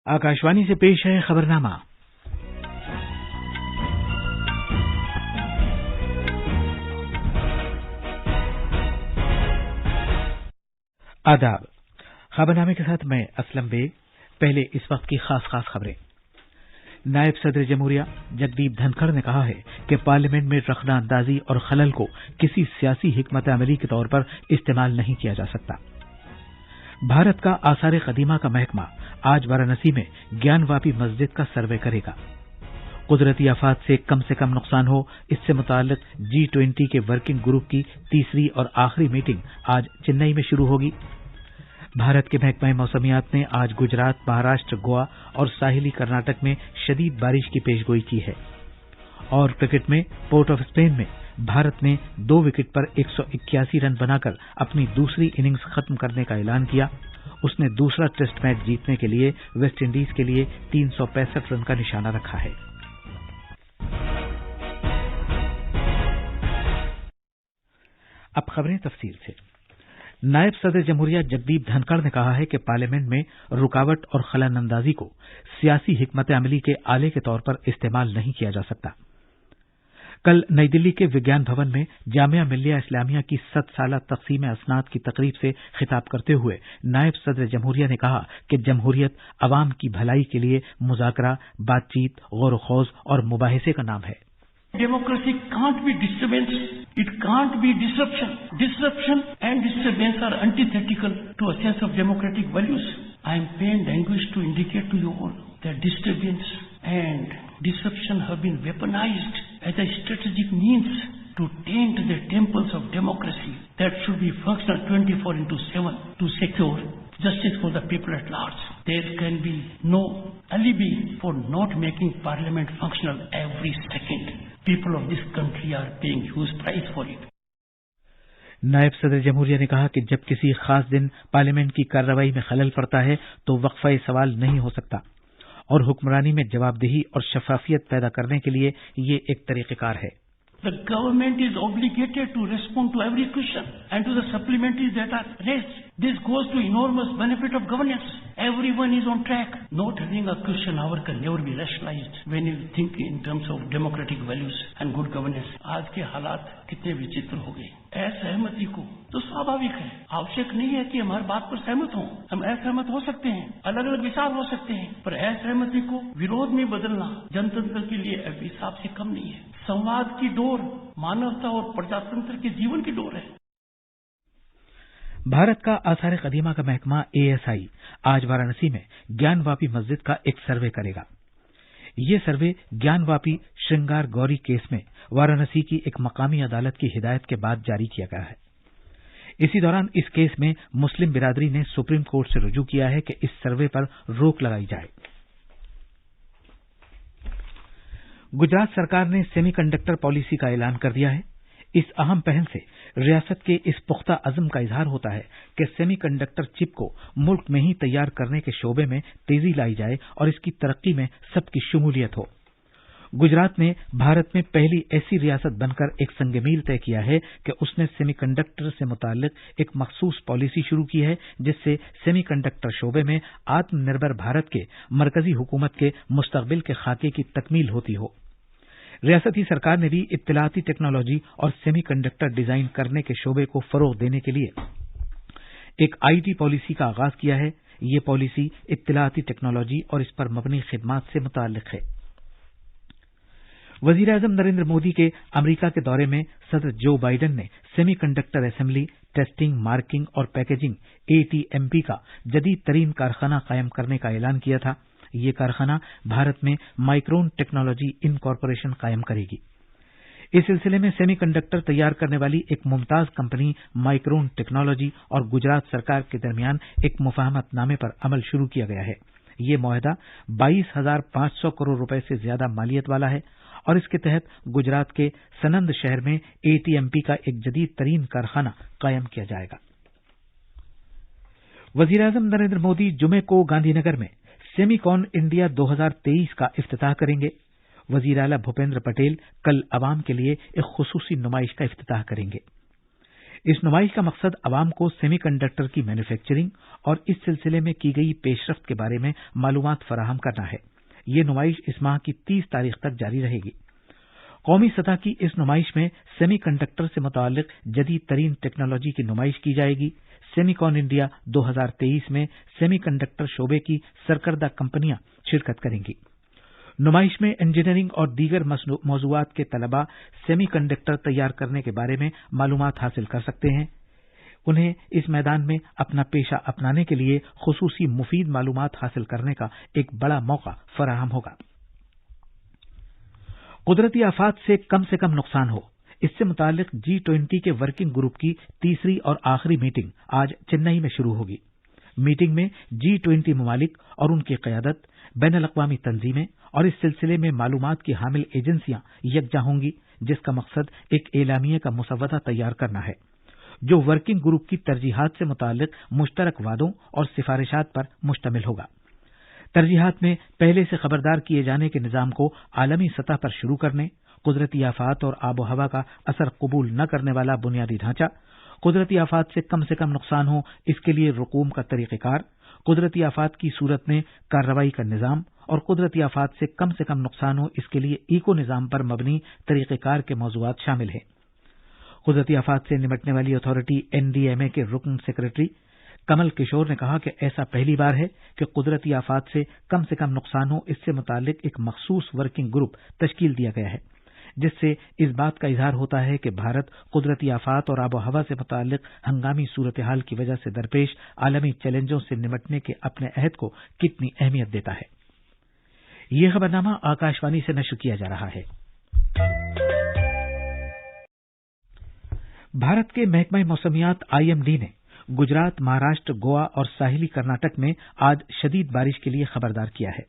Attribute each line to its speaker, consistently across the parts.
Speaker 1: आकाशवाणी से पेश है खबरनामा। आदाब। खबरनामे के साथ मैं असलम बेग। पहले इस वक्त की खास खबरें। नायब सदर जमहूरिया जगदीप धनखड़ ने कहा है कि पार्लियामेंट में रखना अंदाजी और खलल को किसी सियासी हिकमत अमली के तौर पर इस्तेमाल नहीं किया जा सकता। भारत का आसार कदीमा का महकमा आज वाराणसी में ज्ञानवापी मस्जिद का सर्वे करेगा। कुदरती आफात से कम नुकसान हो, इससे मुताल्लिक G20 के वर्किंग ग्रुप की तीसरी और आखिरी मीटिंग आज चेन्नई में शुरू होगी। भारत के महकमा मौसमियात ने आज गुजरात, महाराष्ट्र, गोवा और साहिली कर्नाटक में शदीद बारिश की पेशगोई की है। और क्रिकेट में पोर्ट ऑफ स्पेन में भारत ने 2 विकेट पर 181 रन बनाकर अपनी दूसरी इनिंग्स खत्म करने का ऐलान किया। उसने दूसरा टेस्ट मैच जीतने के लिए वेस्ट इंडीज के लिए 365 रन का निशाना रखा है। अब खबरें तफसील से। नायब सदर जमहूरिया जगदीप धनखड़ ने कहा है कि पार्लियामेंट में रुकावट और खलन अंदाजी को सियासी हिकमत अमली के आले के तौर पर इस्तेमाल नहीं किया जा सकता। कल नई दिल्ली के विज्ञान भवन में जामिया मिल्लिया इस्लामिया की 7 साला तकसीम असनाद की तकरीब से खिताब करते हुए नायब सदर जमहूरिया ने कहा कि जमहूरियत अवाम की भलाई के लिए मुज़ाकरा, बातचीत, गौर-व-खौज और मुबाहिसे का नाम है।
Speaker 2: Democracy can't be disturbance, it can't be disruption. Disruption and disturbance are antithetical to a sense of democratic values. I am pained anguish to indicate to you all that disturbance and disruption have been weaponized as a strategic means to taint the temples of democracy that should be functional 24/7 to secure justice for the people at large. There can be no alibi for not making parliament functional every second. People of this country are paying huge price for it.
Speaker 1: नायब सदर जमहूरिया ने कहा कि जब किसी खास दिन parliament की कार्रवाई में खलल पड़ता है तो वक्फा सवाल नहीं हो सकता और हुक्मरानी में जवाबदेही और शफाफियत पैदा करने के लिए ये एक तरीक़ेकार है।
Speaker 2: The government is obligated to respond to every question and to the supplementaries that are raised. This goes to enormous benefit of governance. Everyone is on track. Not having a question hour can never be rationalized when you think in terms of democratic values and good governance. आज के हालात कितने विचित्र हो गए। असहमति को तो स्वाभाविक है, आवश्यक नहीं है कि हम हर बात पर सहमत हों। हम असहमत हो सकते हैं, अलग अलग विचार हो सकते हैं, पर असहमति को विरोध में बदलना जनतंत्र के लिए अभिशाप से कम नहीं है। संवाद की डोर मानवता और प्रजातंत्र के जीवन की डोर है।
Speaker 1: भारत का आसार कदीमा का महकमा ASI आज वाराणसी में ज्ञानवापी मस्जिद का एक सर्वे करेगा। ये सर्वे ज्ञानवापी श्रृंगार गौरी केस में वाराणसी की एक मकामी अदालत की हिदायत के बाद जारी किया गया है। इसी दौरान इस केस में मुस्लिम बिरादरी ने सुप्रीम कोर्ट से रुजू किया है कि इस सर्वे पर रोक लगाई जाए। गुजरात सरकार ने सेमीकंडक्टर पॉलिसी का ऐलान कर दिया है। इस अहम पहल से रियासत के इस पुख्ता अज़्म का इजहार होता है कि सेमीकंडक्टर चिप को मुल्क में ही तैयार करने के शोबे में तेजी लाई जाए और इसकी तरक्की में सबकी शमूलियत हो। गुजरात ने भारत में पहली ऐसी रियासत बनकर एक संग-मील तय किया है कि उसने सेमीकंडक्टर से मुताल्लिक एक मखसूस पॉलिसी शुरू की है, जिससे सेमीकंडक्टर शोबे में आत्मनिर्भर भारत के मरकजी हुकूमत के मुस्तकबिल के खाके की तकमील होती हो। रियासती सरकार ने भी इत्तलाती टेक्नोलॉजी और सेमीकंडक्टर डिजाइन करने के शोबे को फरोग देने के लिए एक IT पॉलिसी का आगाज किया है। ये पॉलिसी इत्तलाती टेक्नोलॉजी और इस पर मबनी खिदमात से मुताल्लिक है। वजीर आजम नरेंद्र मोदी के अमेरिका के दौरे में सदर जो बाइडेन ने सेमीकंडक्टर असेंबली, टेस्टिंग, मार्किंग और पैकेजिंग ATMP का जदीद तरीन कारखाना कायम करने का ऐलान किया था। ये कारखाना भारत में माइक्रोन टेक्नोलॉजी इनकॉर्पोरेशन कायम करेगी। इस सिलसिले में सेमीकंडक्टर तैयार करने वाली एक मुमताज कंपनी माइक्रोन टेक्नोलॉजी और गुजरात सरकार के दरमियान एक मुफाहमतनामे पर अमल शुरू किया गया है। ये मुआहदा 22,500 करोड़ रुपए से ज्यादा मालियत वाला है और इसके तहत गुजरात के सनंद शहर में ATMP का एक जदीद तरीन कारखाना कायम किया जाएगा। वजीर आजम नरेंद्र मोदी जुमे को गांधीनगर में सेमीकॉन इंडिया 2023 का इफ्तिताह करेंगे। वजीर आला भूपेंद्र पटेल कल अवाम के लिए एक खुसूसी नुमाइश का इफ्तिताह करेंगे। इस नुमाइश का मकसद अवाम को सेमी कंडक्टर की मैन्युफैक्चरिंग और इस सिलसिले में की गई पेशरफ्त के बारे में मालूमात फराहम करना है। ये नुमाइश इस माह की 30 तारीख तक जारी रहेगी। कौमी सतह की इस नुमाइश में सेमी कंडक्टर से मुताल्लिक जदीद तरीन टेक्नोलॉजी की नुमाइश की जाएगी। सेमीकॉन इंडिया 2023 में सेमी कंडक्टर शोबे की सरकर्दा कंपनियां शिरकत करेंगी। नुमाइश में इंजीनियरिंग और दीगर मौज़ूआत के तलबा सेमी कंडक्टर तैयार करने के बारे में मालूमात हासिल कर सकते हैं। उन्हें इस मैदान में अपना पेशा अपनाने के लिए खुसूसी मुफीद मालूमात हासिल करने का एक बड़ा मौका फराहम होगा। कुदरती आफात से कम नुकसान हो, इससे मुताल्लिक G20 के वर्किंग ग्रुप की तीसरी और आखिरी मीटिंग आज चेन्नई में शुरू होगी। मीटिंग में G20 ममालिक और उनकी क़यादत, बैनुल-अक़वामी तंजीमें और इस सिलसिले में मालूमात की हामिल एजेंसियां यकजा होंगी, जिसका मकसद एक एलामिया का मुसव्वदा तैयार करना है जो वर्किंग ग्रुप की तरजीहात से मुताल्लिक मुश्तरक वादों और सिफारिशात पर मुश्तमिल होगा। तरजीहात में पहले से खबरदार किए जाने के निज़ाम को आलमी सतह पर शुरू करने, कुदरती आफात और आबो हवा का असर कबूल न करने वाला बुनियादी ढांचा, कुदरती आफात से कम नुकसान हो इसके लिए रकूम का तरीक़ेकार, कुदरती आफात की सूरत में कार्रवाई का निज़ाम और कुदरती आफात से कम नुकसान हो इसके लिए इको निज़ाम पर मबनी तरीक़ेकार के मौज़ूआत शामिल हैं। कुदरती आफात से निपटने वाली अथॉरिटी NDMA के रुकन सेक्रेटरी कमल किशोर ने कहा कि ऐसा पहली बार है कि कुदरती आफात से कम नुकसान हो इससे मुतालिक एक मखसूस वर्किंग ग्रुप तश्कील दिया गया है, जिससे इस बात का इजहार होता है कि भारत कुदरती आफात और आबो हवा से मुतालिक हंगामी सूरत हाल की वजह से दरपेश आलमी चैलेंजों से निपटने के अपने अहद को कितनी अहमियत देता है। ये खबरनामा आकाशवाणी से नश्र किया जा रहा है। भारत के महकमा मौसमियात IMD ने गुजरात, महाराष्ट्र, गोवा और साहिली कर्नाटक में आज शदीद बारिश के लिए खबरदार किया है।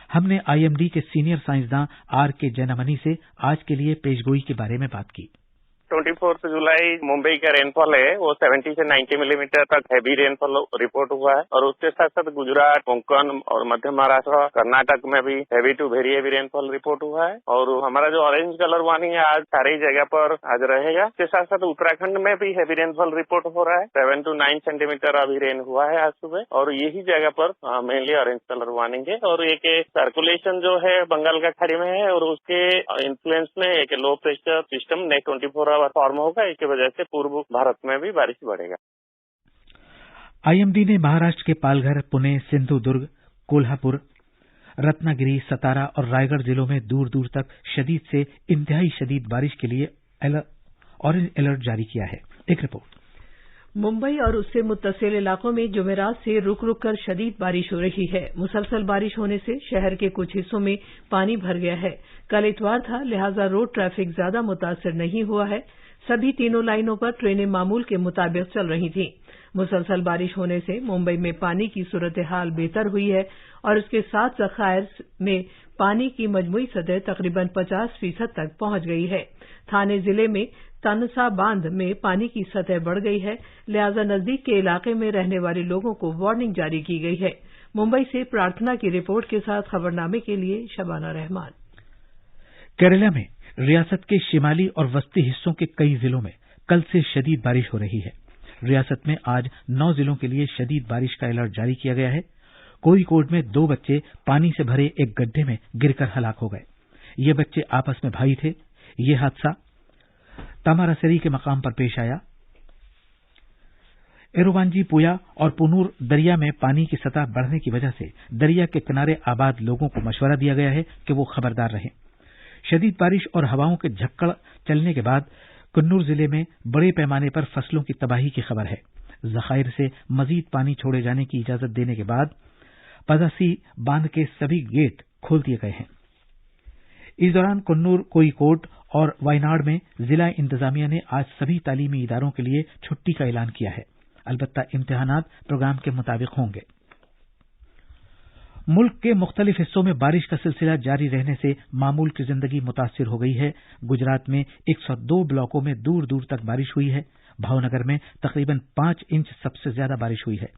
Speaker 1: हमने IMD के सीनियर साइंसदान RK जैनामनी से आज के लिए पेशगोई के बारे में बात की।
Speaker 3: 24 जुलाई मुंबई का रेनफॉल है वो 70 से 90 मिलीमीटर तक हैवी रेनफॉल रिपोर्ट हुआ है और उसके साथ साथ गुजरात, कोंकण और मध्य महाराष्ट्र, कर्नाटक में भी heavy to very heavy rainfall report हुआ है। और हमारा जो ऑरेंज कलर वार्निंग है आज सारी जगह पर आज रहेगा। इसके साथ साथ उत्तराखंड में भी हैवी रेनफॉल रिपोर्ट हो रहा है। 7 to 9 सेंटीमीटर अभी रेन हुआ है आज सुबह और यही जगह पर मेनली ऑरेंज कलर वार्निंग है। और एक सर्कुलेशन जो है बंगाल का खाड़ी में है और उसके इन्फ्लुएंस में एक low pressure system next 24 form होगा, इसकी वजह से पूर्व भारत में भी बारिश बढ़ेगा।
Speaker 1: IMD ने महाराष्ट्र के पालघर, पुणे, सिंधुदुर्ग, कोल्हापुर, रत्नागिरी, सतारा और रायगढ़ जिलों में दूर दूर तक शदीद से इंतहाई शदीद बारिश के लिए ऑरेंज अलर्ट जारी किया है। एक रिपोर्ट।
Speaker 4: मुंबई और उससे मुत्तसिल इलाकों में जुमेरात से रुक रुक कर शदीद बारिश हो रही है। मुसलसल बारिश होने से शहर के कुछ हिस्सों में पानी भर गया है। कल इतवार था, लिहाजा रोड ट्रैफिक ज्यादा मुतासर नहीं हुआ है। सभी तीनों लाइनों पर ट्रेनें मामूल के मुताबिक चल रही थीं। मुसलसल बारिश होने से मुंबई में पानी की सूरत हाल बेहतर हुई है और इसके साथ ज़खायर में पानी की मजमूई सतह तकरीबन 50% तक पहुंच गई है। थाने जिले में तनसा बांध में पानी की सतह बढ़ गई है, लिहाजा नजदीक के इलाके में रहने वाले लोगों को वार्निंग जारी की गई है। मुंबई से प्रार्थना की रिपोर्ट के साथ खबरनामे के लिए शबाना रहमान।
Speaker 1: केरला में रियासत के शिमाली और वस्ती हिस्सों के कई जिलों में कल से शदीद बारिश हो रही है। रियासत में आज 9 जिलों के लिए शदीद बारिश का अलर्ट जारी किया गया है। कोझिकोड में 2 बच्चे पानी से भरे एक गड्ढे में गिरकर हलाक हो गए। ये बच्चे आपस में भाई थे। ये हादसा तामारासरी के मकाम पर पेश आया। एरोवांजी पुया और पुनूर दरिया में पानी की सतह बढ़ने की वजह से दरिया के किनारे आबाद लोगों को मशवरा दिया गया है कि वो खबरदार रहें। शदीद बारिश और हवाओं के झक्कड़ चलने के बाद कन्नूर जिले में बड़े पैमाने पर फसलों की तबाही की खबर है। ज़खायर से मजीद पानी छोड़े जाने की इजाजत देने के बाद पदासी बांध के सभी गेट खोल दिए गए हैं। इस दौरान कन्नूर, कोझिकोड और वायनाड में जिला इंतजामिया ने आज सभी तालीमी इदारों के लिए छुट्टी का ऐलान किया है। अलबत्ता इम्तिहानात प्रोग्राम के मुताबिक होंगे। मुल्क के मुख्तलिफ हिस्सों में बारिश का सिलसिला जारी रहने से मामूल की जिंदगी मुतासिर हो गई है। गुजरात में 102 ब्लॉकों में दूर दूर तक बारिश हुई है। भावनगर में तकरीबन 5 इंच सबसे ज्यादा बारिश हुई है।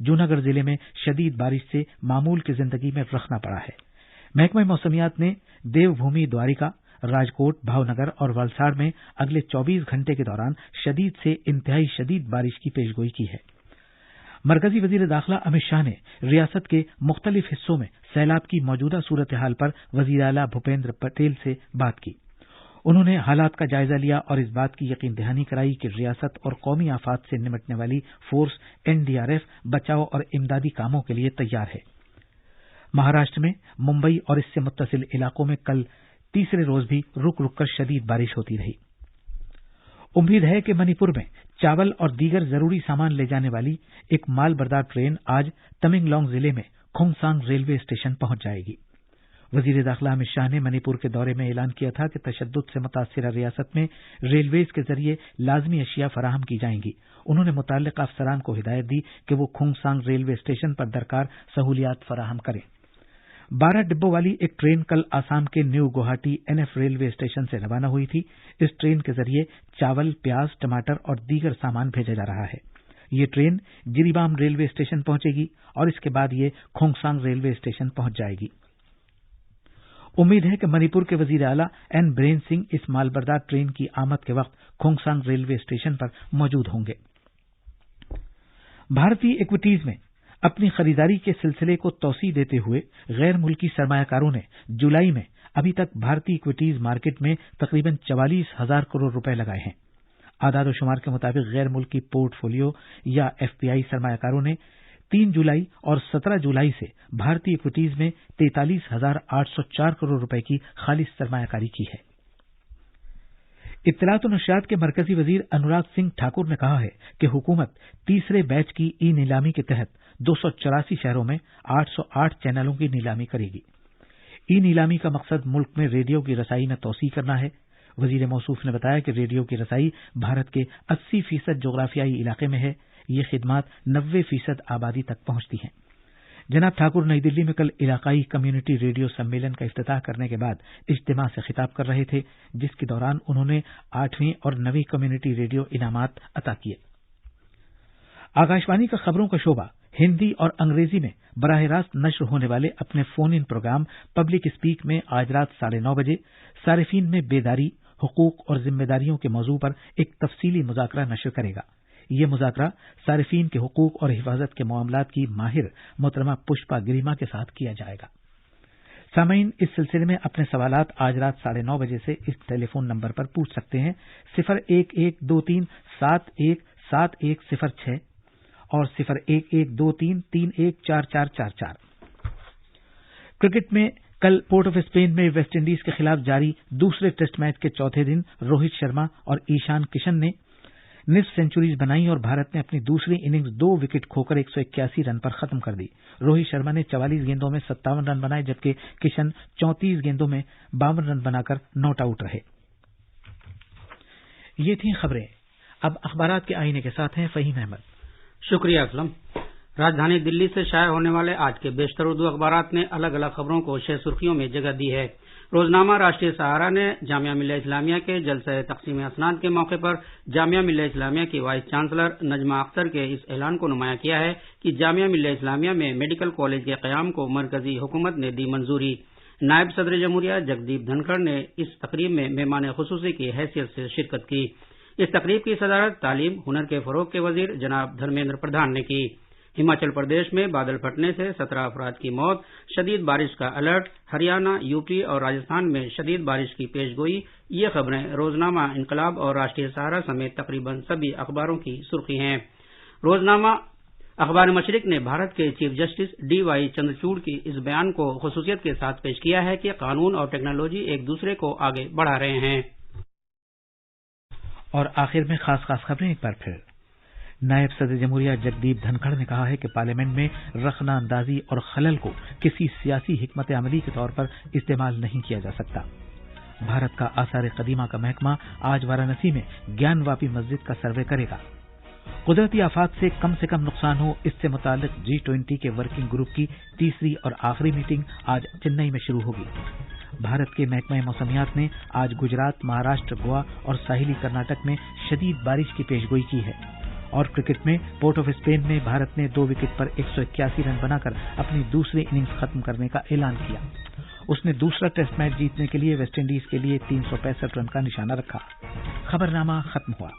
Speaker 1: जूनागढ़ जिले में शदीद बारिश से मामूल की जिंदगी में रखना पड़ा है। महकमा मौसमियात ने देवभूमि द्वारिका, राजकोट, भावनगर और वलसाड़ में अगले 24 घंटे के दौरान शदीद से इंतहाई शदीद बारिश की पेशगोई की है। मरकजी वजीर दाखिला अमित शाह ने रियासत के मुख्तलिफ हिस्सों में सैलाब की मौजूदा सूरत हाल पर वजीर आला भूपेंद्र पटेल से बात की। उन्होंने हालात का जायजा लिया और इस बात की यकीन दहानी कराई कि रियासत और कौमी आफात से निपटने वाली फोर्स एनडीआरएफ बचाव और इमदादी कामों के लिए तैयार है। महाराष्ट्र में मुंबई और इससे मुत्तसिल इलाकों में कल तीसरे रोज भी रुक रुक कर शदीद बारिश होती रही। उम्मीद है कि मणिपुर में चावल और दीगर जरूरी सामान ले जाने वाली एक माल बरदार ट्रेन आज तमेंगलोंग जिले में खोंगसांग रेलवे स्टेशन पहुंच जाएगी। वजीर दाखिला अमित शाह ने मणिपुर के दौरे में ऐलान किया था कि तशद्दुद से मुतासिरा रियासत में रेलवेज के जरिए लाजमी अशिया फराहम की जाएंगी। उन्होंने मुताल्लिका अफसरान को हिदायत दी कि वो खोंगसांग रेलवे स्टेशन पर दरकार सहूलियात फराहम करें। 12 डिब्बों वाली एक ट्रेन कल आसाम के new Guwahati NF railway station से रवाना हुई थी। इस ट्रेन के जरिए चावल, प्याज, टमाटर और दीगर सामान भेजा जा रहा है। ये ट्रेन जिरीबाम रेलवे स्टेशन पहुंचेगी और इसके बाद ये खोंगसांग रेलवे स्टेशन पहुंच जाएगी। उम्मीद है कि मणिपुर के वजीर आला एन बीरेन सिंह इस मालबरदार ट्रेन की आमद के वक्त खोंगसांग रेलवे स्टेशन पर मौजूद होंगे। भारतीय इक्विटीज में अपनी खरीदारी के सिलसिले को तौसी देते हुए गैर मुल्की सरमायाकारों ने जुलाई में अभी तक भारतीय इक्विटीज मार्केट में तकरीबन 44,000 करोड़ रुपए लगाए हैं। आदाद शुमार के मुताबिक गैर मुल्की पोर्टफोलियो या एफपीआई सरमायाकारों ने 3 जुलाई और 17 जुलाई से भारतीय इक्विटीज में 43,804 करोड़ रुपए की खालिस सरमायाकारी की है। इत्तलात और नशरियात के मरकजी वजीर अनुराग सिंह ठाकुर ने कहा है कि हुकूमत तीसरे बैच की ई नीलामी के तहत 284 शहरों में 808 चैनलों की नीलामी करेगी। ई नीलामी का मकसद मुल्क में रेडियो की रसाई में तौसी करना है। वजीर मौसूफ ने बताया कि रेडियो की रसाई भारत के 80% जोग्राफियाई इलाके में है। ये खिदमात 90% आबादी तक पहुंचती हैं। जनाब ठाकुर नई दिल्ली में कल इलाकाई कम्युनिटी रेडियो सम्मेलन का इफ्तिताह करने के बाद इज्तिमा से खिताब कर रहे थे, जिसके दौरान उन्होंने 8वीं और 9वीं कम्युनिटी रेडियो इनामात अता किए। आकाशवाणी का खबरों का शोबा हिंदी और अंग्रेजी में बराह रास्त नश्र होने वाले अपने phone in programme public speak में आज रात 9:30 बजे सारिफीन में बेदारी, हुकूक और जिम्मेदारियों के मौजू पर एक तफसीली मुज़ाकरा नश्र करेगा। ये मुज़ाकरा सारिफीन के हुकूक और हिफाजत के मामलात की माहिर मोहतरमा पुष्पा गिरिमा के साथ किया जाएगा। सामीन इस सिलसिले में अपने सवालात आज रात 9:30 बजे से इस टेलीफोन नंबर पर पूछ सकते हैं 01123717106 और 01123314444। क्रिकेट में कल पोर्ट ऑफ स्पेन में वेस्ट इंडीज के खिलाफ जारी दूसरे टेस्ट मैच के चौथे दिन रोहित शर्मा और ईशान किशन ने निस्फ सेंचुरीज बनाई और भारत ने अपनी दूसरी इनिंग्स 2 विकेट खोकर 181 रन पर खत्म कर दी। रोहित शर्मा ने 44 गेंदों में 57 रन बनाए, जबकि किशन 34 गेंदों में 52 रन बनाकर नॉट आउट रहे। ये थी खबरें। अब अखबारात के आईने के साथ हैं फहीम अहमद।
Speaker 5: शुक्रिया असलम। राजधानी दिल्ली से शाये होने वाले आज के बेशतर उर्दू अखबारात ने अलग अलग खबरों को 6 सुर्खियों में जगह दी है। रोजनामा राष्ट्रीय सहारा ने जामिया मिल्लिया इस्लामिया के जलसा तक़सीम असनाद के मौके पर जामिया मिल्लिया इस्लामिया की वाइस चांसलर नजमा अख्तर के इस ऐलान को नुमाया किया है कि जामिया मिल्लिया इस्लामिया में मेडिकल कॉलेज के क़याम को मरकजी हुकूमत ने दी मंजूरी। नायब सदर जमहूरिया जगदीप धनखड़ ने इस तकरीब में मेहमान खुसूसी की हैसियत से शिरकत की। इस तकरीब की सदारत तालीम हुनर के फरोग के वजीर जनाब धर्मेंद्र प्रधान ने की। हिमाचल प्रदेश में बादल फटने से 17 अफराद की मौत, शदीद बारिश का अलर्ट, हरियाणा, यूपी और राजस्थान में शदीद बारिश की पेशगोई। ये खबरें रोजनामा इनकलाब और राष्ट्रीय सहारा समेत तकरीबन सभी अखबारों की सुर्खी हैं। रोजनामा अखबार मशरिक ने भारत के चीफ जस्टिस DY चंद्रचूड़ की इस बयान को खुसूसियत के साथ पेश किया है कि कानून और टेक्नोलॉजी एक दूसरे को आगे बढ़ा रहे हैं।
Speaker 1: और आखिर में खास खबरें एक बार फिर। नायब सदर जमहूरिया जगदीप धनखड़ ने कहा है कि पार्लियामेंट में रखना अंदाजी और खलल को किसी सियासी हिकमत अमली के तौर पर इस्तेमाल नहीं किया जा सकता। भारत का आसार कदीमा का महकमा आज वाराणसी में ज्ञानवापी मस्जिद का सर्वे करेगा। कुदरती आफात से कम नुकसान हो, इससे मुताल्लिक G20 के वर्किंग ग्रुप की तीसरी और आखिरी मीटिंग आज चेन्नई में शुरू होगी। भारत के महकमा मौसमियात ने आज गुजरात, महाराष्ट्र, गोवा और साहिली कर्नाटक में शदीद बारिश की पेशगोई की है। और क्रिकेट में पोर्ट ऑफ स्पेन में भारत ने 2 विकेट पर 181 रन बनाकर अपनी दूसरी इनिंग्स खत्म करने का ऐलान किया। उसने दूसरा टेस्ट मैच जीतने के लिए वेस्टइंडीज के लिए 365 रन का निशाना रखा। खबरनामा खत्म हुआ।